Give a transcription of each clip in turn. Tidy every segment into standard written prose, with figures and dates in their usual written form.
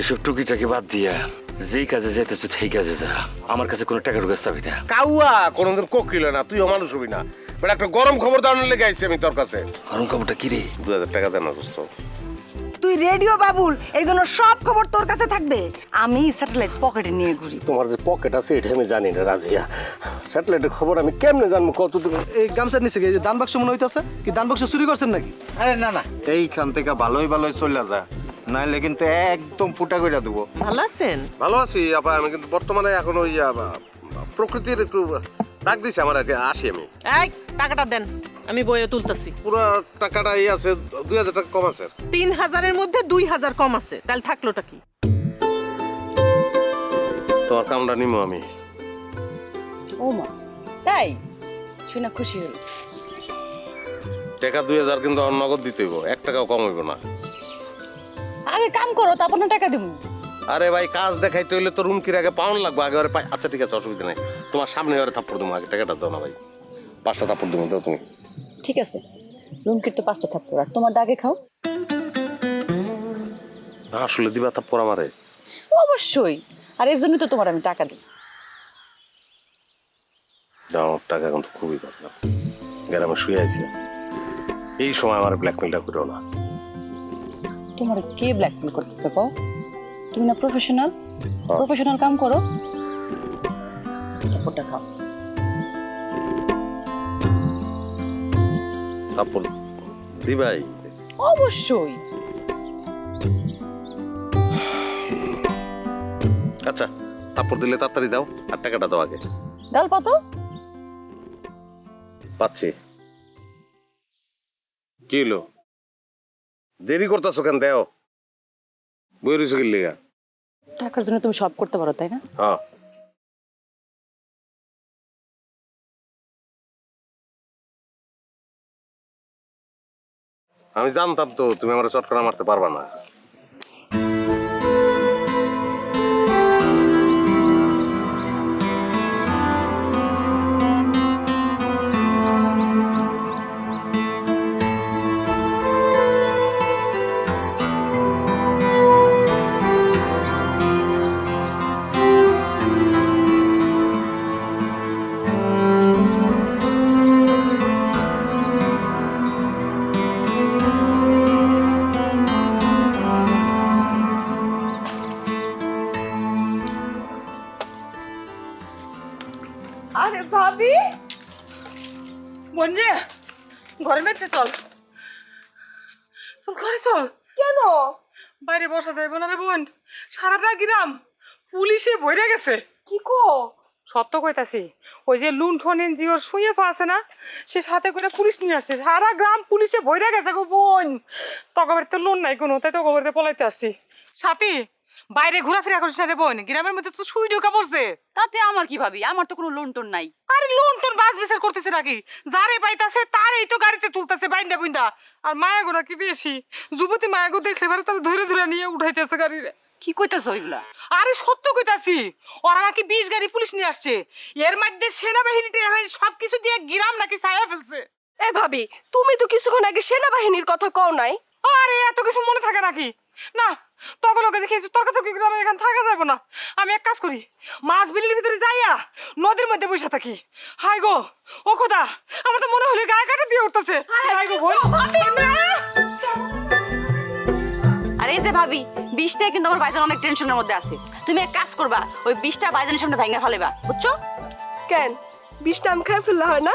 এসব টুকিটাকি বাদ দিয়া যেই কাজে যেতেছো সেই কাজে যা। আমার কাছে কোনো টাকার কাজ চাবি না। কাউয়া কোনোদিন কোকিল না, তুইও মানুষ হবি না। বেটা একটা গরম খবর দাঁড়ানোর লেগে আইছি আমি তোর কাছে। গরম খবরটা কি রে? 2000 টাকা দেন না দোস্ত। তুই রেডিও বাবুল, এই জন্য সব খবর তোর কাছে থাকবে। আমি স্যাটেলাইট পকেটে নিয়ে ঘুরি। তোমার যে পকেট আছে এটা আমি জানি না রাজিয়া। স্যাটেলাইটের খবর আমি কেমনে জানবো কত তুমি? এই গামছা নিচে গিয়ে দান বাক্স মনে হইতাছে কি? দান বাক্স চুরি করছেন নাকি? আরে না না, এইখান থেকে ভালোই চলে যা, নাইলে কিন্তু একদম ফুটা করে দেবো। ভালো আছেন? ভালো আছি আপা, আমি কিন্তু বর্তমানে এখন ওই প্রকৃতির একটু ডাক দিছে আমার আগে, আসি আমি। এই টাকাটা দেন, আমি বইয়ে তুলতেছি। পুরো টাকাটা এই আছে, 2000 টাকা কম আছে। 3000-এর মধ্যে 2000 কম আছে, তাহলে থাকলোটা কি? তোমার কামটা নিমো আমি। ও মা, তাই শুনে খুশি হল। টাকা 2000 কিন্তু আমার নগদ দিতে হইব, 1 টাকাও কম হইব না। আগে কাম করো, তারপর না টাকা দিব। আরে ভাই, কাজ দেখাইতে হইলে তো রুমকির আগে পাউন লাগবে, আগে ওরে পাই। আচ্ছা ঠিক আছে, অসুবিধা নাই। তোমার সামনে ওরে থাপ্পড় দেবো, আগে টাকাটা দাও না ভাই। 5টা থাপ্পড় দেবো, দাও তুমি। ঠিক আছে, রুমকির তো 5টা থাপ্পড়, আর তোমার ডাকে খাও। আসলে দিবা থাপ্পড় আমারে? অবশ্যই, আর এর জন্য তো তোমার আমি টাকা দিই। আমার টাকা এখন তো খুবই দরকার। গ্রামে শুয়ে আছি, এই সময় আমার ব্ল্যাকমেলটা করো না। তোমার কে ব্ল্যাকমেল করতেছে কও? তুমি না প্রফেশনাল, প্রফেশনাল কাম করো। থাপ্পড়টা খাও। থাপ্পড় দিবাই? অবশ্যই। আচ্ছা, থাপ্পড় দিলে তাড়াতাড়ি দাও, আর টাকাটা দাও আগে। ডাল পাতো পাচ্ছি। কি হলো, দেরি করতেছো কেন? দেও, বই রয়েছে কি লিগা? টাকার জন্য তুমি সব করতে পারো, তাই না? হ্যাঁ। আমি জানতাম তো তুমি আমার চট করে মারতে পারবা না। আরে ভাবি, বোন রে, ঘরে বেঁচে চল চল, ঘরে চল। কেন বাইরে বসা দেব না রে বোন? সারাটা গ্রাম পুলিশে ভরে গেছে। কি কো? সত্য কইতাছি, ওই যে লুণ্ঠন এনজিওর শুয়ে আছে না, সে সাথে করে পুলিশ নিয়ে আসছে। সারা গ্রাম পুলিশে ভরে গেছে গো বোন। তকবার তো লোন নাই কোনো, তাই তকবার পলাইতে আসছি। সাথী, বাইরে ঘোরাফেরা করিস না রে বোন, গ্রামের মধ্যে তো সুই ঢোকা পড়ছে। তাতে আমার কি ভাবি? আমার তো কোনো লোন টোন নাই। আরে লোন তোর বাস বিচার করতেছে নাকি? যারে পাইতাছে তারই তো গাড়িতে তুলতেছে বাইন্দা বুইন্দা। আর মায়াগো নাকি বেশি, যুবতী মায়াগো দেখলে পারে তারা ধরে ধরে নিয়ে উঠাইতেছে গাড়িরে। কি কইতাছ এগুলা? আরে সত্য কইতাছি, ওরা নাকি 20 গাড়ি পুলিশ নিয়ে আসছে। এর মধ্যে সেনাবাহিনীটা সবকিছু দিয়ে গ্রাম নাকি ছায়া ফেলছে। এ ভাবি, তুমি তো কিছুক্ষণ আগে সেনাবাহিনীর কথা কও নাই? আরে এত কিছু মনে থাকে নাকি? না, তখন ওকে দেখেছি তর্কাতর্কি গ্রামে এখানে থাকা যাবে না। আমি এক কাজ করি, মাছ বিলির ভিতরে যাইয়া নদীর মধ্যে বসে থাকি। হাই গো, ও খোদা, আমার তো মনে হলো গায়ে কাটা দিয়ে উঠতেছে। হাই গো বোন। আর এই যে ভাবি, 20টায় কিন্তু আমার ভাইজান অনেক টেনশনের মধ্যে আছে। তুমি এক কাজ করবা, ওই 20টা ভাইজানের সামনে ভাঙা ফেলেবা, বুঝছো? কেন, বিষটা আম খাই ফেললে হয় না?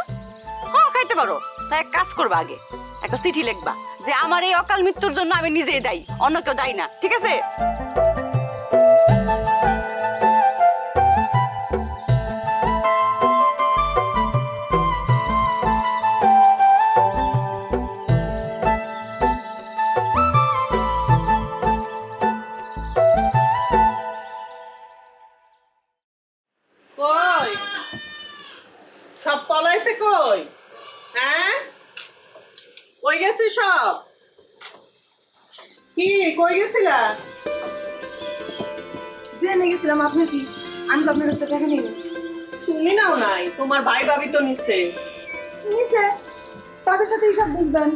হ্যাঁ, খাইতে পারো। তাই এক কাজ করবা, আগে একটা চিঠি লিখবা যে আমার এই অকাল মৃত্যুর জন্য আমি নিজেই দায়ী, অন্য কেউ দায়ী না, ঠিক আছে? কই সব পলাইছে? কই? হ্যাঁ, কই গেছে সব? কি কই গেছিলা? জেনে গেছিলাম। আপনি কি? আমি তো আপনার কাছে টাকা নিই। তুমি নাও নাই, তোমার ভাই ভাবি তো নিছে। নিছে, তাদের সাথে হিসাব বুঝবেন,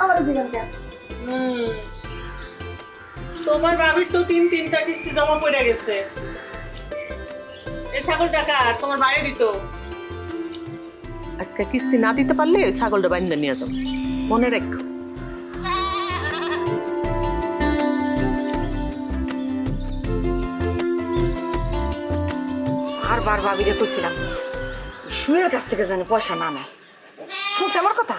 আমার দিবেন কেন? তোমার বাবির তো 3টা কিস্তি জমা পড়ে গেছে। এই ছাগল টাকা আর তোমার বাইরে দিত। আজকে কিস্তি না দিতে পারলে ওই ছাগলটা বাইন্দা নিয়ে যাও, মনে রেখো। বারবার ভাবিরে কইছিলাম শুয়ের কাছ থেকে জানি পয়সা না নেয়, শুনছে আমার কথা?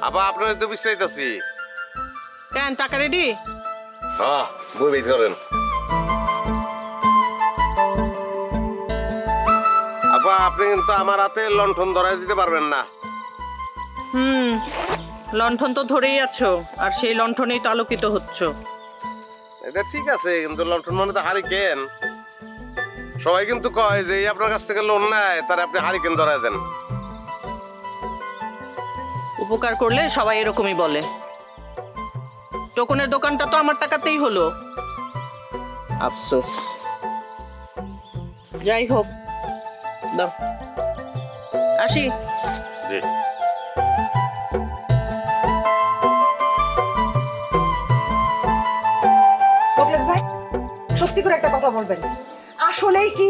আবার আপনার তো বিশ্রাইতেছি। কেন টাকা রেডি? হ্যাঁ, বই বের করেন। আপা, আপনি কিন্তু আমার হাতে লণ্ঠন ধরাই দিতে পারবেন না। লণ্ঠন তো ধরেই আছো, আর সেই লণ্ঠনেই তো আলোকিত হচ্ছ। এটা ঠিক আছে, কিন্তু লণ্ঠন মানে তো হারিকেন। সবাই কিন্তু কয় যে এই আপনার কাছ থেকে লোন নেয়, তার আপনি হারিকেন ধরাই দেন। উপকার করলে সবাই এরকমই বলে। টোকনের দোকানটা তো আমার টাকাতেই হলো, আফসোস। যাই হোক, দাও, আসি। জি। মোকলেস ভাই, সত্যি করে একটা কথা বলবেন, আসলেই কি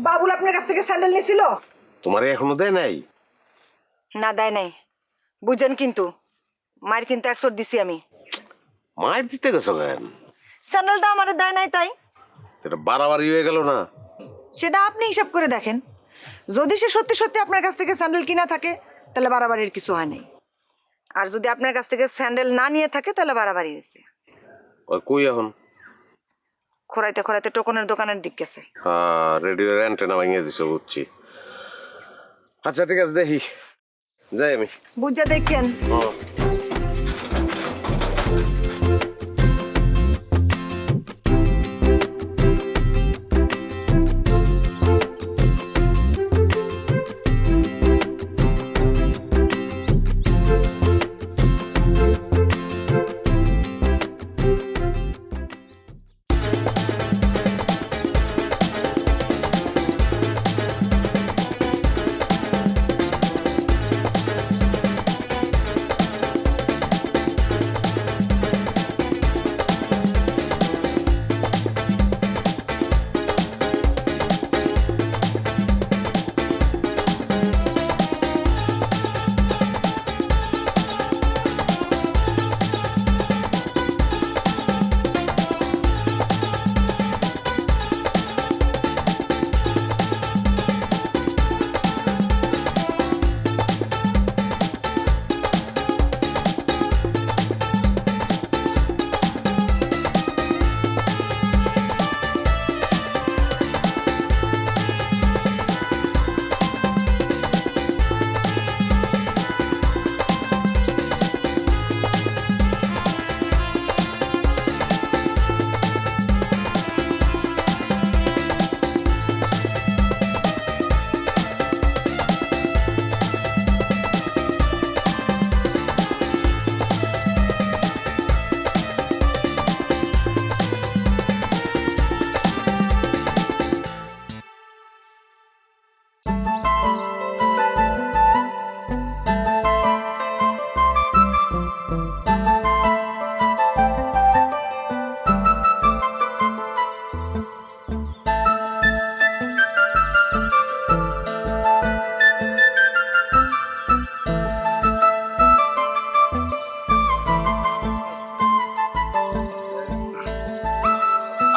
বাবুল আপনার কাছ থেকে স্যান্ডেল নিয়েছিল? তোমার এখনো দেয় নাই? না, দেয় নাই। বুঝেন কিন্তু মায়ের কিন্তু 100 দিছি আমি। মায়ের দিতে গেছো কেন? স্যান্ডেলটা আমারে দেয় নাই তাই। এটা বাড়াবাড়ি হয়ে গেল না? সেটা আপনি হিসাব করে দেখেন, যদি সে সত্যি সত্যি আপনার কাছ থেকে স্যান্ডেল কিনা থাকে তাহলে বাড়াবাড়ির কিছু হয় নাই, আর যদি আপনার কাছ থেকে স্যান্ডেল না নিয়ে থাকে তাহলে বাড়াবাড়ি হয়েছে। ওই কই এখন? খোরাইতে খোরাইতে টোকনের দোকানের দিক গেছে। হ্যাঁ, রেডিওর অ্যান্টেনা ভেঙে দিছো, বুঝছি। আচ্ছা ঠিক আছে, দেখি যাই আমি। বুঝা দেখেন।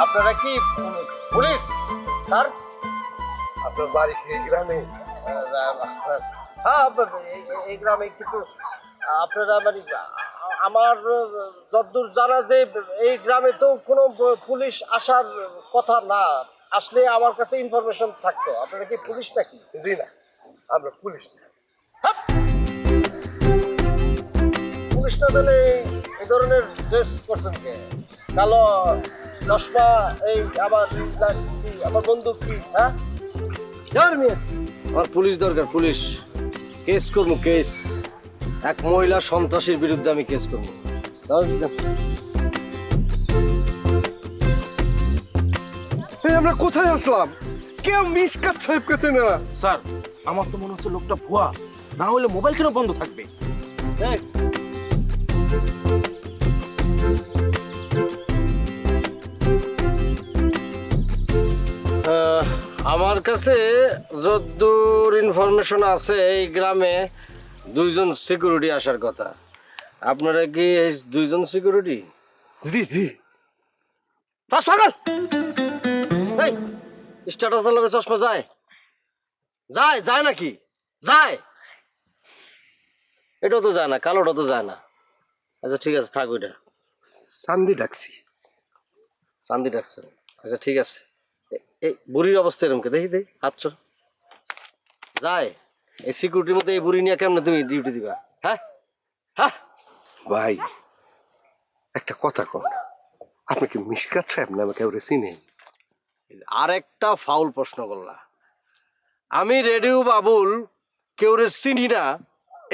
আপনারা কি পুলিশ স্যার? আপনার বাড়ি কি এই গ্রামে? হ্যাঁ, এই গ্রামে, কিন্তু আপনারা মানে আমার যতদূর জানা যে এই গ্রামে তো কোনো পুলিশ আসার কথা না, আসলে আমার কাছে ইনফরমেশন থাকতো। আপনারা কি পুলিশ নাকি? জি না, আমরা পুলিশ না। পুলিশ না তাহলে এই ধরনের ড্রেস করছেন কে? কালো চশমা, এই আবার আমার বন্দুক কি? হ্যাঁ, আমার পুলিশ দরকার, পুলিশ। কেস করবো, কেস। এক মহিলা সন্ত্রাসীর বিরুদ্ধে আমি কেস করবো। আমরা কোথায় আসলাম? কেউ মিসকাত সাহেব কাছে না। স্যার আমার তো মনে হচ্ছে লোকটা ভুয়া, না হলে মোবাইল কেন বন্ধ থাকবে? এই, আমার কাছে যতদূর ইনফরমেশন আছে এই গ্রামে 2জন সিকিউরিটি আসার কথা। আপনারা কি এই 2জন সিকিউরিটি? জি জি। চশমা গল এই স্ট্যাটাসের লগে চশমা যায় যায় যায় নাকি? যায়, এটাও তো যায় না, কালোটা তো যায় না। আচ্ছা ঠিক আছে, থাক ওইটা। সান্দি ডাকছি। শান্তি ডাকছে, আচ্ছা ঠিক আছে। এই বুড়ির অবস্থা এরকম দেখি দেখি, হাত চল যায়। এই সিকিউরিটির মধ্যে এই বুড়ি নিয়ে কেমনে তুমি ডিউটি দিবা? হ্যাঁ হ্যাঁ ভাই একটা কথা কন, আপনি কি মিসকাত সাহেব নামে কেউ চিনেন? আর একটা ফাউল প্রশ্ন করলা। আমি রেডিও বাবুল কেউ চিনি না,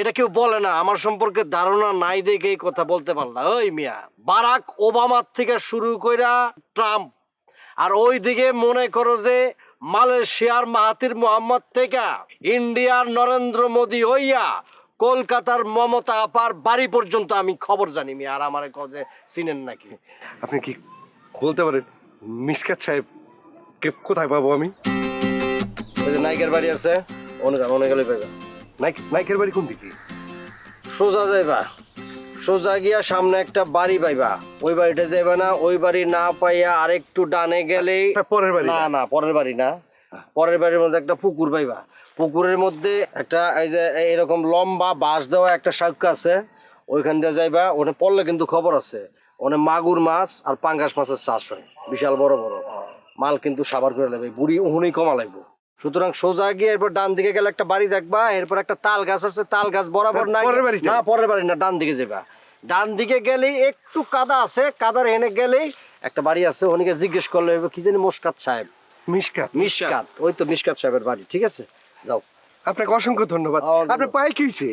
এটা কেউ বলে না। আমার সম্পর্কে ধারণা নাই দেখে এই কথা বলতে পারলা? ওই মিয়া, বারাক ওবামার থেকে শুরু কইরা ট্রাম্প, আর ওই দিকে মনে করো যে মালয়েশিয়ার মাহাতির মোহাম্মদ থেকে ইন্ডিয়ার নরেন্দ্র মোদী হইয়া কলকাতার মমতা আপার বাড়ি পর্যন্ত আমি খবর জানি মিয়া। আর আমার কজে চিনেন নাকি? আপনি কি বলতে পারেন মিসকাত সাহেব কোথায় পাবো আমি? ওই যে নাইকের বাড়ি আছে, অনেক গেলে পাইবা। নাইকের বাড়ি কোন দিকে? সোজা যাইবা, সোজা গিয়া সামনে একটা বাড়ি পাইবা, ওই বাড়িটা যাইবা না। ওই বাড়ি না পাইয়া আরেকটু ডানে গেলেই পরের বাড়ি? না না, পরের বাড়ি না। পরের বাড়ির মধ্যে একটা পুকুর পাইবা, পুকুরের মধ্যে একটা এই যে এরকম লম্বা বাঁশ দেওয়া একটা শাউকা আছে, ওইখান দিয়ে যাইবা। ওখানে পড়লে কিন্তু খবর আছে, ওখানে মাগুর মাছ আর পাঙ্গাস মাছের চাষ হয়, বিশাল বড় বড় মাল, কিন্তু সাবার করে লাগবে। বুড়ি ওখানেই কমা লাগবে। সুতরাং সোজা গিয়ে এরপর ডান দিকে গেলে একটা বাড়ি দেখবা, এরপর একটা তাল গাছ আছে, তাল গাছ বরাবর না, পরের বাড়িটা? না পরের বাড়ি না, ডান দিকে যাবা। ডান দিকে গেলেই একটু কাদা আছে, কাদার এনে গেলেই একটা বাড়ি আছে। ওনাকে জিজ্ঞেস করলে কি জানি মুস্কাত সাহেব। মিসকাত? মিশকাত, ওই তো মিশকাত সাহেবের বাড়ি। ঠিক আছে, যাও। আপনাকে অসংখ্য ধন্যবাদ। আপনার পায়ে কি হয়েছে?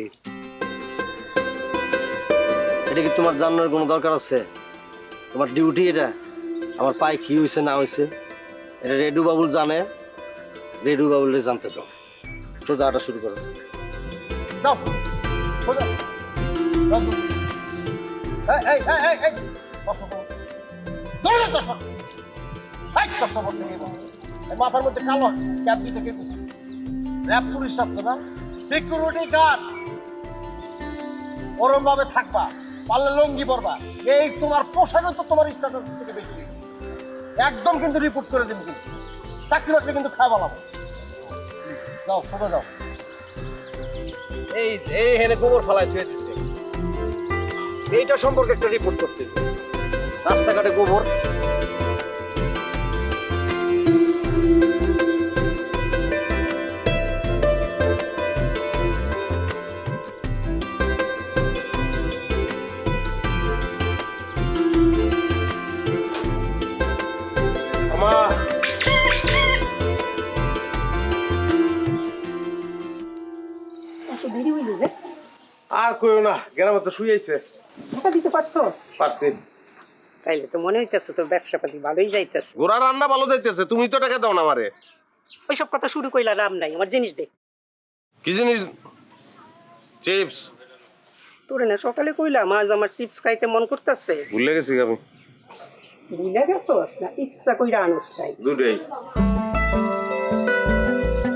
এটা কি তোমার জানার কোনো দরকার আছে? তোমার ডিউটি এটা। আমার পায়ে কি হয়েছে না হয়েছে এটা রেডু বাবুল জানে, রেডু বাবুলে জানতে দাও। সোজা হাঁটা শুরু করো। যাও, সোজা। যাও। এই, এই, এই, এই, এই। চশমা পরো। ধরে নে চশমা। এই, চশমা পরতে গিয়ে বলো। এই মাথার মধ্যে কালো ক্যাপ দিতে কে দিছে? র‍্যাব পুলিশ আসছে না? Security guard. ওরম ভাবে থাকবা, পারলে লঙ্গি পরবা। এই তোমার পোশাকও তো তোমার স্ট্যাটাস থেকে বেশি। একদম কিন্তু রিপোর্ট করে দিন, কিন্তু চাকরি বাকরি কিন্তু খাওয়া বলাবো। যাও, সোজা যাও। এই এই হেনে গোবর ফেলায় ধুয়ে দিছে, এইটা সম্পর্কে একটা রিপোর্ট করতে হবে। রাস্তাঘাটে গোবর। আর কইও না, গ্রামে তো শুয়েছে। টাকা দিতে পারছো? পারছি। তাইলে তো মনে হইতেছে তো ব্যবসা পাতি ভালোই যাইতেছে। গোড়া রান্না ভালো যাইতেছে, তুমি তো টাকা দাও না আমারে। ওইসব কথা শুরু কইলা লাভ নাই, আমার জিনিস দেখ। কি জিনিস? চিপস? তোরে না সকালে কইলাম আজ আমার চিপস খাইতে মন করতেছে। ভুলে গেছি আমি। বুঝলা গেছস না ইচ্ছা কইরা আনস চাই? দুটোই।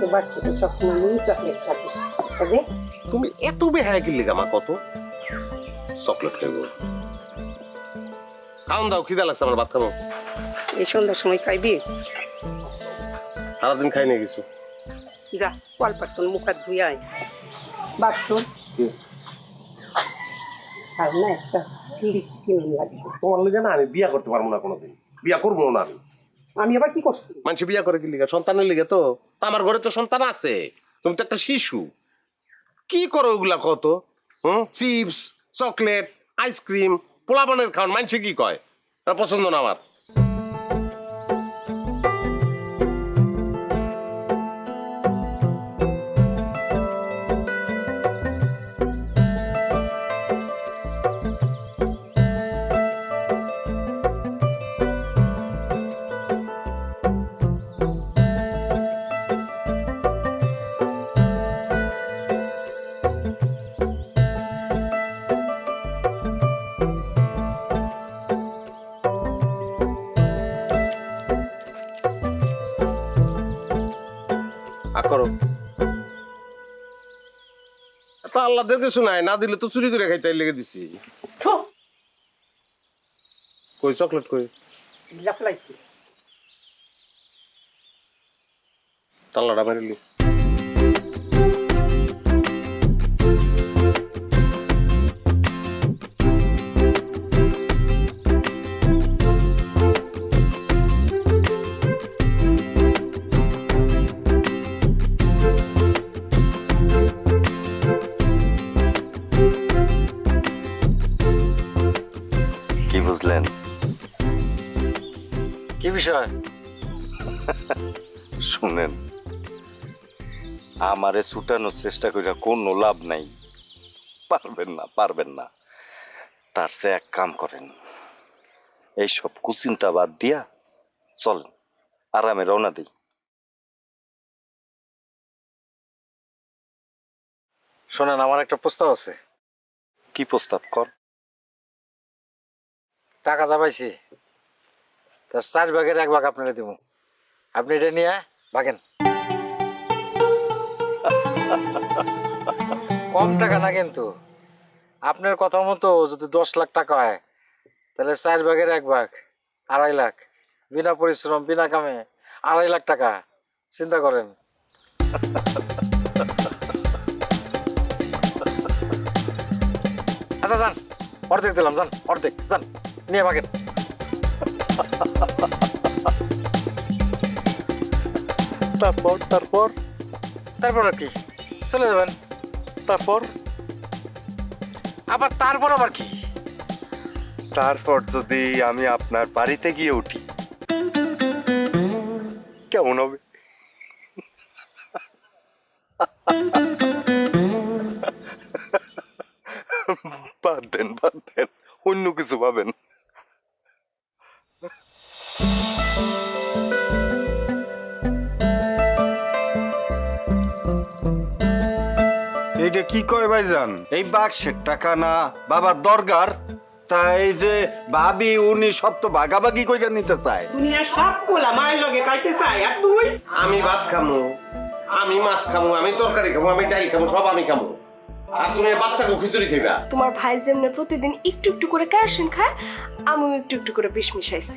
তো বাচ্চা তো সবসময় নুন চকলেট খাবে, বুঝলি? তুমি এত বেহায় কি লিগা মা? কত চকলেট খাইবো? খাওন দাও, খিদা লাগছে আমার, ভাত খাবো। এই সন্ধ্যার সময় খাইবি? সারাদিন খাই নাই কিছু। যা কল পাটন মুখ হাত ধুয়ে আয়। বাথরুম আর না একটা লিপস্টিক কিনে লাগবে। তোমার লিগা না আমি বিয়া করতে পারবো না কোনোদিন, বিয়া করবো না আমি। আমি আবার কি করছি? মানুষ বিয়া করে কি লিগা? সন্তানের লিগে তো। আমার ঘরে তো সন্তান আছে, তুমি তো একটা শিশু। কি করো ওগুলা কত? চিপস, চকলেট, আইসক্রিম, পোলাপানের খাওয়ান, মানুষে কি কয়? এটা পছন্দ না আমার। করো। তা আল্লাহদের কিছু নাই, না দিলে তো চুরি করে খাইতে লেগে দিছি। কই চকলেট কই? তাল্লাটা মারিলি। কি বুঝলেন? কি বিষয়? শুনেন, আমারে ছুটানোর চেষ্টা কইরা কোনো লাভ নাই। পারবেন না। তার চেয়ে এক কাম করেন, এইসব কুচিন্তা বাদ দিয়া চলেন, আরামে রওনা দিই। শোনেন, আমার একটা প্রস্তাব আছে। কি প্রস্তাব? কর। টাকা যা পাইছি তার 4 ভাগের 1 ভাগ আপনারা দিব, আপনি এটা নিয়ে ভাগেন। কম টাকা না কিন্তু, আপনার কথা মতো যদি 10 লাখ টাকা হয় তাহলে 4 ভাগের 1 ভাগ 2.5 লাখ, বিনা পরিশ্রম বিনা কামে 2.5 লাখ টাকা। চিন্তা করেন। আচ্ছা যান, অর্ধেক দিলাম, যান অর্ধেক, যান নিয়ে ভাগেন। তারপর আর কি? চলে যাবেন। তারপর আবার কি? তারপর যদি আমি আপনার বাড়িতে গিয়ে উঠি কেমন হবে? বাদ দেন, অন্য কিছু পাবেন। এইটা কি কয় ভাইজান? এই বাক্সের টাকা না বাবার দরগার, তাই যে ভাবি উনি সব তো ভাগাভাগি কইরা নিতে চায়। দুনিয়া সব পোলা মায়ের লগে খাইতে চাই, আর তুই? আমি ভাত খামু, আমি মাছ খামু, আমি তরকারি খামু, আমি ডাল খামু, সব আমি খামু। আর তুমি বাচ্চাকে খিচুড়ি খাইবা। তোমার ভাই যেমনি প্রতিদিন একটু একটু করে কেরোসিন খায়, আমিও একটু একটু করে বিষ মিশাইছি।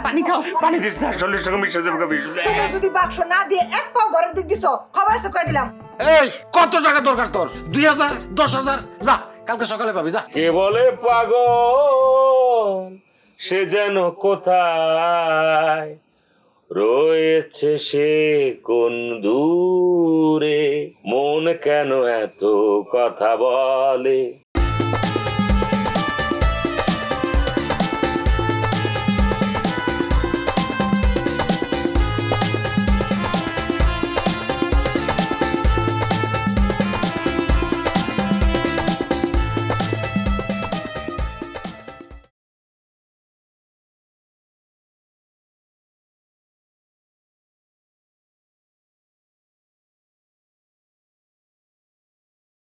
পানি খাও। পানি দিস না, শরীরের সঙ্গে মিশে যাবে বিষ। তুমি যদি বাক্স না দিয়ে এক পাও ঘরের দিক দিছো, খবর আছে কই দিলাম। এই কত টাকা দরকার তোর? 2000, 10,000? যা, কালকে সকালে পাবি, যা। কে বলে পাগল, সে যেন কোথায় রয়েছে, সে কোন দূরে, মন কেন এত কথা বলে।